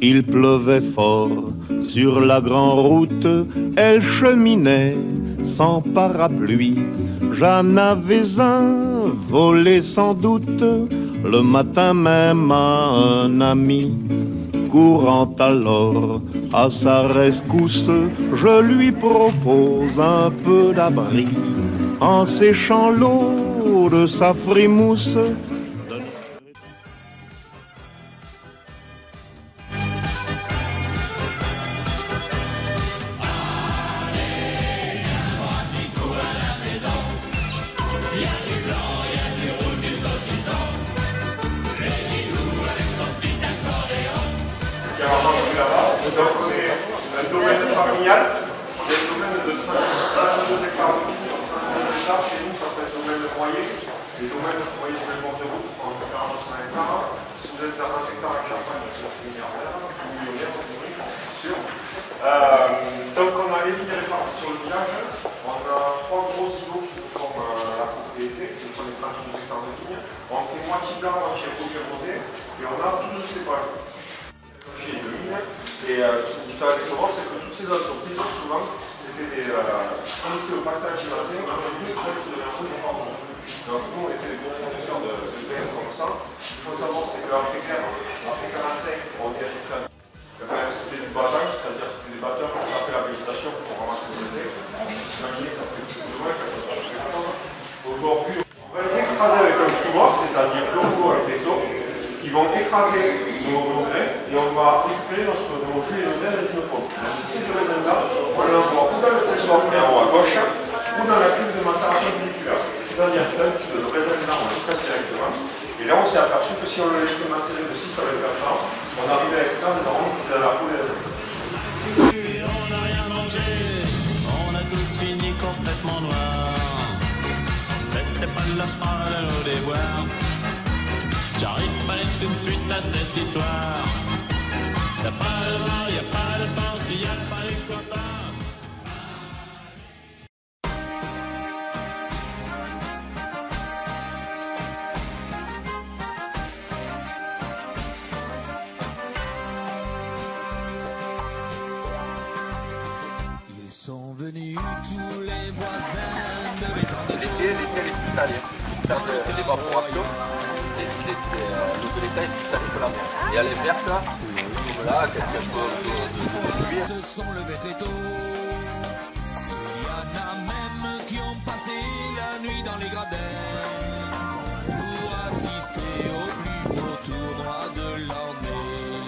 Il pleuvait fort sur la grande route, elle cheminait sans parapluie. J'en avais un volé sans doute le matin même à un ami. Courant alors à sa rescousse, je lui propose un peu d'abri en séchant l'eau de sa frimousse. Donc on est un domaine familial, il y a le domaine de 32 hectares de vignes, 32 hectares, chez nous ça fait le domaine de foyer, les domaines de foyer sur les bords de route, entre 45 hectares, si vous êtes à 20 hectares à Champagne, c'est milliardaire, ou millionnaire, c'est sûr. Donc on a les vignes réparties sur le village, on a 3 gros îlots qui forment la propriété, ce sont les 32 hectares de vignes, on fait moitié blanc, moitié rouge et rosé, et on a 12 cépages. Et ce qu'il fallait savoir, c'est que toutes ces entreprises, souvent, c'était des fournisseurs au partage du matin, aujourd'hui, c'est de l'info de pardon. Donc nous, on était des gros fournisseurs de graines comme ça. Il faut savoir, c'est qu'après-guerre, après 45, on était c'était du battage, c'est-à-dire c'était des batteurs qui frappaient la végétation pour ramasser les graines. Imaginez que ça fait plus de loin, aujourd'hui, on va les écraser avec un fumoir, c'est-à-dire le rouleau avec des taux, qui vont écraser nos grains et on va récupérer nos jus et nos graines avec nos pommes. Donc si c'est du raisin là, on l'envoie ou dans le pressoir en haut à gauche ou dans la cuve de macération moléculaire. C'est-à-dire que là, le raisin là, on le presse directement. Et là, on s'est aperçu que si on le laissait macérer de 6 à 24 ans, on arrivait à extraire des arômes qui étaient à la foule des raisins. On n'a rien mangé, on a tous fini complètement noirs. C'était pas de la fin de nos déboires. J'arrive pas tout de suite à cette histoire. Y'a pas de vin, y'a pas de pain, s'il y a pas les copains. Ils sont venus tous les voisins de l'étang de L'été, elle est plus salée. Faire de l'évaporation. L'eau de l'étang est plus salée que la mer. Et à l'inverse, là, voilà, quelque chose de cuire. se sont levés très tôt. Il y en a même qui ont passé la nuit dans les gradins pour assister au plus beau tournoi de l'année.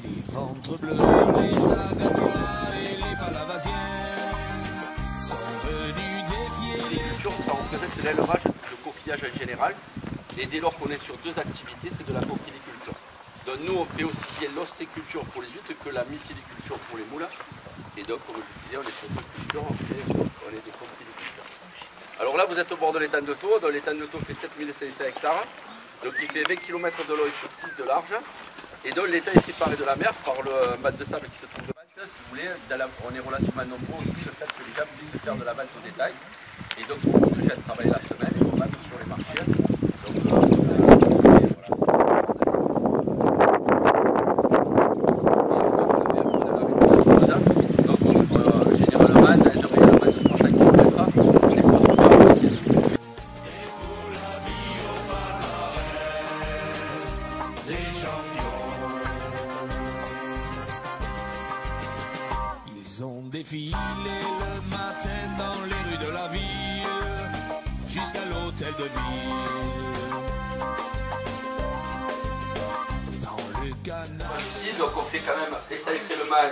Les ventres bleus, les agatois et les palavasiens sont venus défier Les cultures, ça représente l'élevage, le coquillage en général. Et dès lors qu'on est sur deux activités, c'est de la coquiliculture. Donc nous, on fait aussi bien l'ostréiculture pour les huîtres que la mytiliculture pour les moules. Et donc, comme je vous disais, on est sur deux cultures, on est des coquiliculteurs. Alors là, vous êtes au bord de l'étang de Thau. Donc l'étang de Thau fait 7500 hectares. Donc il fait 20 km de long et sur 6 de large. Et donc l'étang est séparé de la mer par le mat de sable qui se trouve devant. Si vous voulez, on est relativement nombreux aussi, le fait que les gens puissent faire de la vente au détail. Et donc beaucoup de gens travaillent la semaine et vont vendre sur les marchés. Ils ont défilé le matin dans les rues de la ville jusqu'à l'hôtel de ville. Dans le canal. Ici, donc on fait quand même essentiellement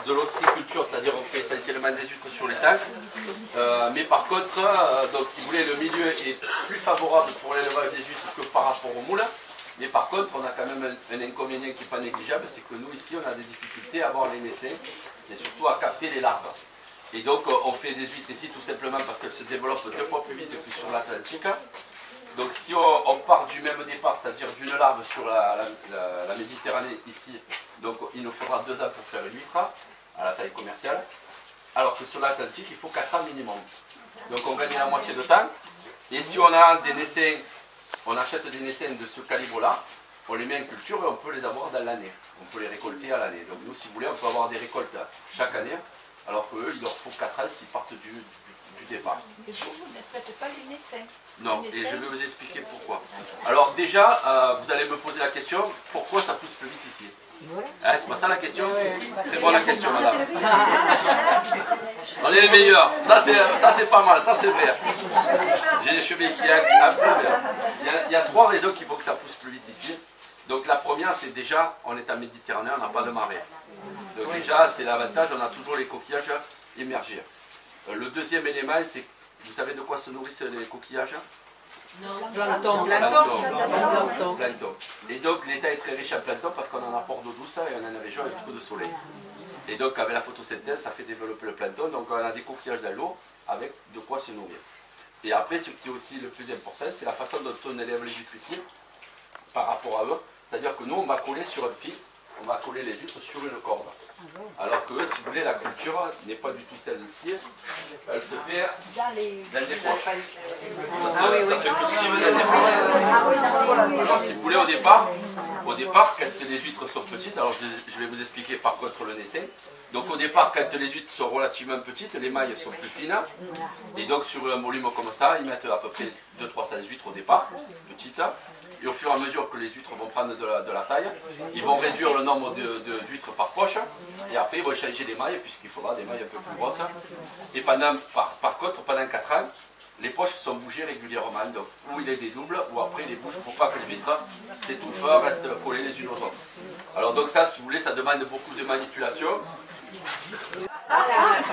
de l'ostréiculture, c'est-à-dire on fait essentiellement des huîtres sur les tanks. Mais par contre, donc si vous voulez, le milieu est plus favorable pour l'élevage des huîtres que par rapport aux moules. Mais par contre, on a quand même un inconvénient qui n'est pas négligeable, c'est que nous ici, on a des difficultés à avoir les naissains, c'est surtout à capter les larves. Et donc, on fait des huîtres ici tout simplement parce qu'elles se développent 2 fois plus vite que sur l'Atlantique. Donc si on part du même départ, c'est-à-dire d'une larve sur la Méditerranée ici, donc il nous faudra 2 ans pour faire une huître à la taille commerciale, alors que sur l'Atlantique, il faut 4 ans minimum. Donc on gagne la moitié de temps. Et si on a des naissains, on achète des naissains de ce calibre-là, on les met en culture et on peut les avoir dans l'année. On peut les récolter à l'année. Donc nous, si vous voulez, on peut avoir des récoltes chaque année, alors qu'eux, il leur faut 4 ans s'ils partent du départ. Et vous ne faites pas une essai? Non, et je vais vous expliquer pourquoi. Alors déjà, vous allez me poser la question, pourquoi ça pousse plus vite ici? Hein, c'est pas ça la question? C'est bon la question, madame. On est les meilleurs. Ça c'est pas mal, ça c'est vert. J'ai les cheveux qui sont un peu verts. Il y a 3 raisons qui font que ça pousse plus vite ici. Donc la première, c'est déjà, on est en Méditerranée, on n'a pas de marée. Donc déjà, c'est l'avantage, on a toujours les coquillages émergés. Le deuxième élément, c'est, vous savez de quoi se nourrissent les coquillages? Plancton. Plancton. Et donc l'état est très riche en plancton parce qu'on en apporte d'eau douce et on en a région avec beaucoup de soleil. Et donc avec la photosynthèse, ça fait développer le plancton, donc on a des coquillages dans l'eau avec de quoi se nourrir. Et après, ce qui est aussi le plus important, c'est la façon dont on élève les huîtres ici par rapport à eux. C'est-à-dire que nous, on va coller sur un fil, on va coller les huîtres sur une corde. Alors que, si vous voulez, la culture n'est pas du tout celle-ci. Elle se fait dans des poches. Ça se cultive dans des poches. Alors, si vous voulez, au départ, quand les huîtres sont petites, alors je vais vous expliquer par contre le naissin. Donc au départ, quand les huîtres sont relativement petites, les mailles sont plus fines. Et donc sur un volume comme ça, ils mettent à peu près 200-300 huîtres au départ, petites. Et au fur et à mesure que les huîtres vont prendre de la taille, ils vont réduire le nombre d'huîtres par poche. Et après, ils vont changer les mailles, puisqu'il faudra des mailles un peu plus grosses. Et par contre, pendant 4 ans, les poches sont bougées régulièrement. Donc, ou il est des doubles, ou après, il les bouge pour pas que les huîtres s'étouffent, restent collées les unes aux autres. Alors, donc ça, si vous voulez, ça demande beaucoup de manipulation.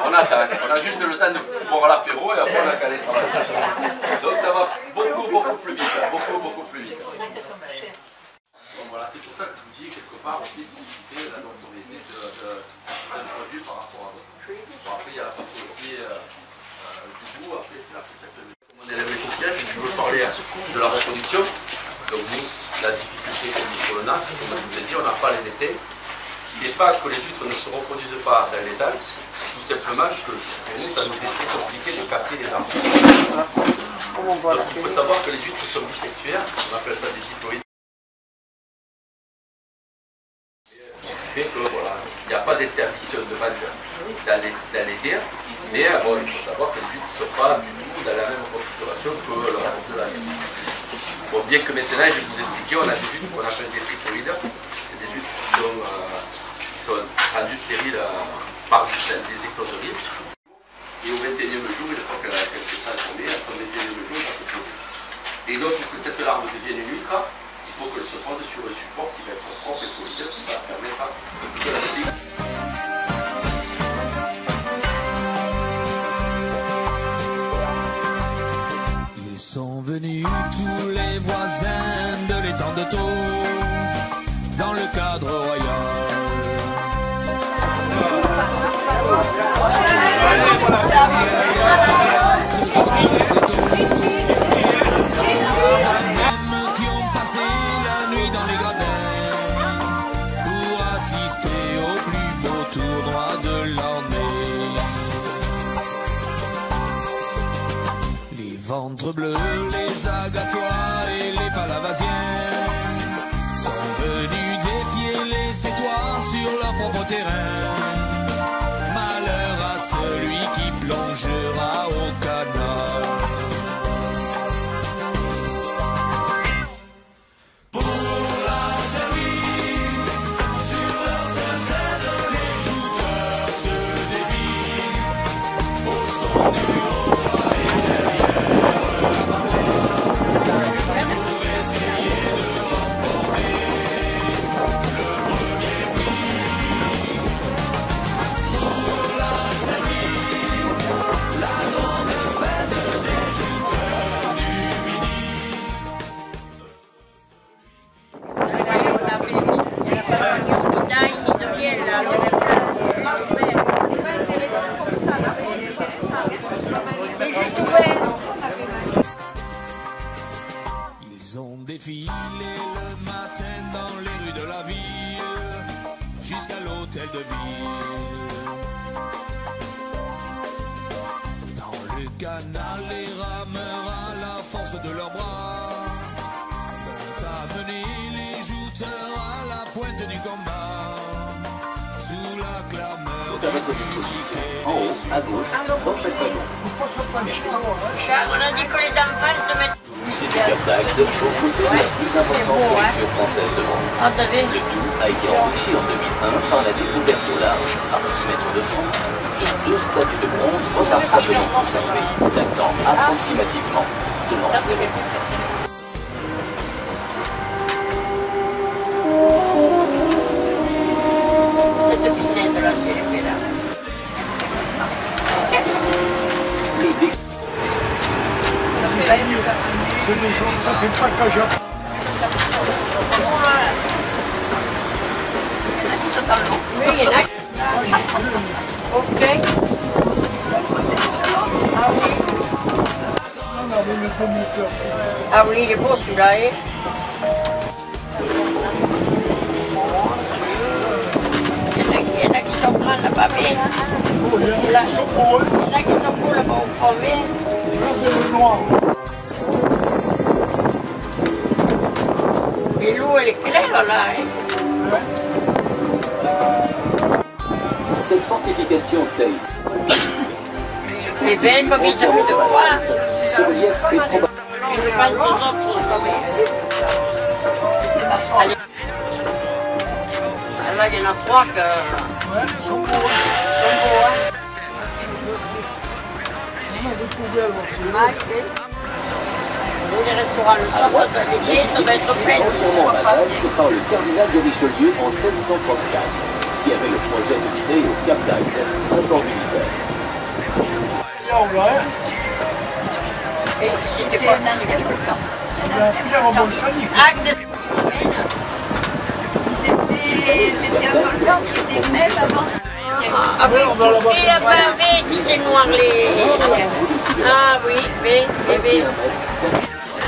On attend, on a juste le temps de boire l'apéro et après on a qu'à aller travailler. Donc ça va beaucoup plus vite, beaucoup plus vite. Donc voilà, c'est pour ça que je vous dis quelque part aussi c'est la notoriété d'un produit par rapport à d'autres. Bon, après il y a la façon aussi du goût, après c'est la recette. On élève les coquillages, je veux parler de la reproduction. Donc nous, la difficulté qu'on dit sur le NAS, comme je vous ai dit, on n'a pas les essais. C'est pas que les huîtres ne se reproduisent pas dans l'étang, tout simplement que pour nous ça nous est très compliqué de capter les larves. Donc il faut savoir que les huîtres sont bisexuaires, on appelle ça des diploïdes. Ce qui fait que voilà, il n'y a pas d'interdiction de vente dans les terres, mais bon, il faut savoir que les huîtres ne sont pas du tout dans la même configuration que le reste de la terre. Bon, bien que maintenant je vais vous expliquer, on a des huîtres qu'on appelle des triploïdes, c'est des huîtres qui sont rendues stériles par des écloseries. Et au 21e jour, une fois qu'elle s'est transformée, à son 21e jour, elle va se poser. Et donc, pour que cette larve devienne une huître, il faut qu'elle se pose sur un support qui va être propre et solide, qui va permettre de la délier. Ils sont venus tous les voisins de l'étang de Thau dans le cadre royal. Même qui ont passé la nuit dans les gradins pour assister au plus beau tournoi de l'année. Les ventres bleus, les agatois et les palavasiens sont venus défier les Sétois sur leur propre terrain. Malheur à celui qui plongera au canal. Pour la servir, sur leur tête, les jouteurs se défient au son du haut et derrière la barrière pour essayer de remporter le premier prix. Pour la servir, la grande fête des jouteurs du Midi. Ils ont défilé le matin dans les rues de la ville jusqu'à l'hôtel de ville. Dans le canal, les rameurs à la force de leurs bras ont amené les joueurs à la pointe du combat, sous la clameur. Tout à votre disposition, en haut, à gauche, dans chaque wagon. Charles, on a dit que les enfants se mettent... Musée du Cap d'Agde, au côté de la plus importante collection française de monde. Ah, t'as vu? Le tout a été enrichi en 2001 par la découverte au large, par 6 mètres de fond, de 2 statues de bronze remarquablement conservées, datant approximativement de l'an 0. Cette pinette là, c'est l'épée là. Le dé... Ça fait pas qu'à Japon. Oui, il y en a. Ok. Ah oui. Ah oui, il est beau celui-là, hein. Il y en a qui sont grands là-bas, mais... Il y en a qui sont beaux là-bas au fond, mais... C'est le noir. Et l'eau, elle est claire là, hein. Cette fortification taille. Les belles comme ils ont vu de voir. Ce relief est probable. Je passe aux autres, allez. Là, il y en a 3 que... Ils sont beaux, hein. Les restaurants le soir, ça va l'été, ça va être plein. Entièrement basalte par le cardinal de Richelieu en 1634, qui avait le projet de créer au Cap d'Agde un port militaire. Et c'était pas Agde. C'était un volcan qui était même avant. Ah oui, et à Paris, si c'est noir les... Ah oui, mais...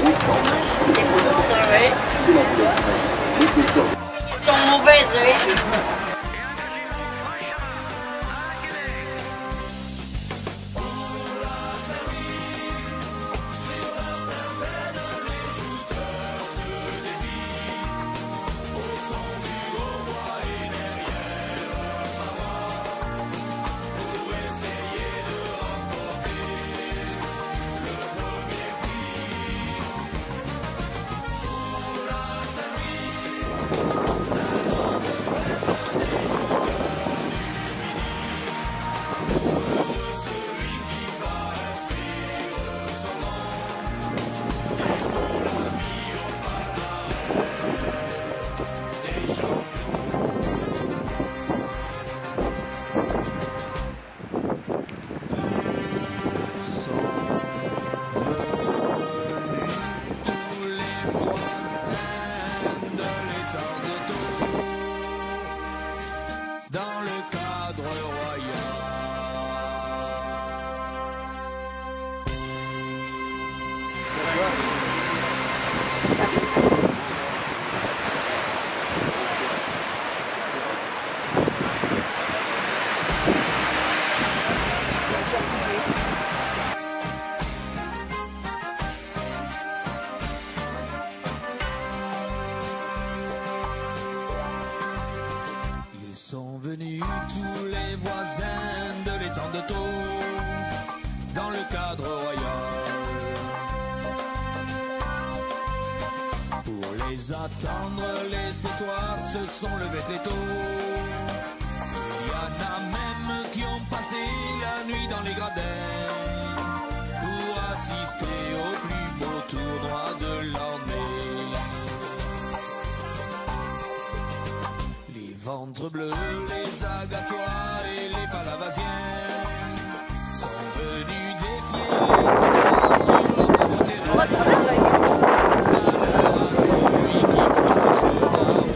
C'est pour ça, oui. Cela vous laisse imaginer l'épaisseur de... Elles sont mauvaises, oui. Ils sont venus tous les voisins de l'étang de Thau, dans le cadre royal, pour les attendre, les Sétois se sont levés très tôt. Il y en a même qui ont passé la nuit dans les gradins pour assister au plus beau tournoi de l'année. Les ventres bleus, les agatois et les palavasiens sont venus défier les Sétois sur leur propre terrain. Malheur à celui qui plongera au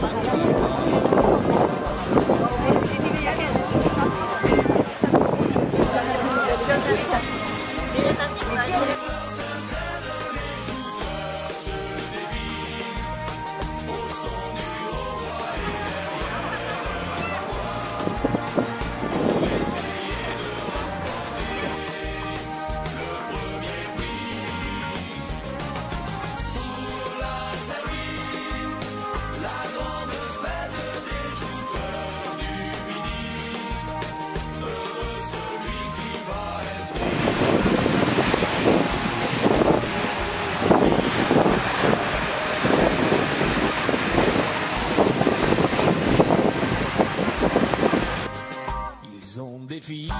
défiler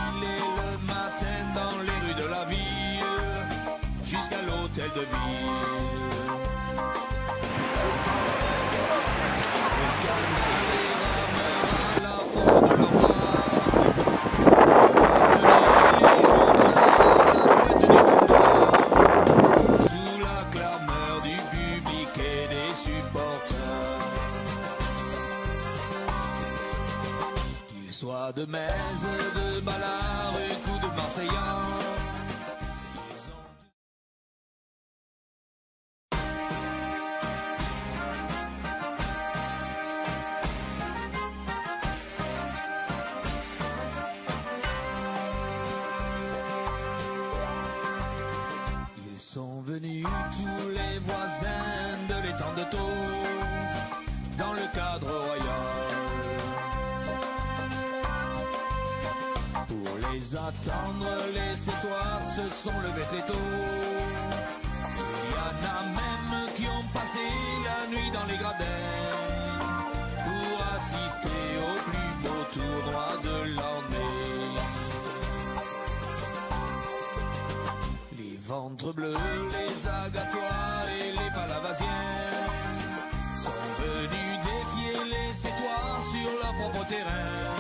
le matin dans les rues de la ville, jusqu'à l'hôtel de ville. Le canal les rameurs à la force de leurs bras, les joutes à la pointe du combat, sous la clameur du public et des supporters. Qu'ils soient de Metz, de Balaruc ou de Marseillais, ils sont venus tous les voisins de l'étang de Thau, dans le cadre royal, pour les attendre. Les Sétois se sont levés très tôt. Il y en a même qui ont passé la nuit dans les gradins pour assister au plus beau tournoi de l'année. Les ventres bleus, les agatois et les palavasiens sont venus défier les Sétois sur leur propre terrain.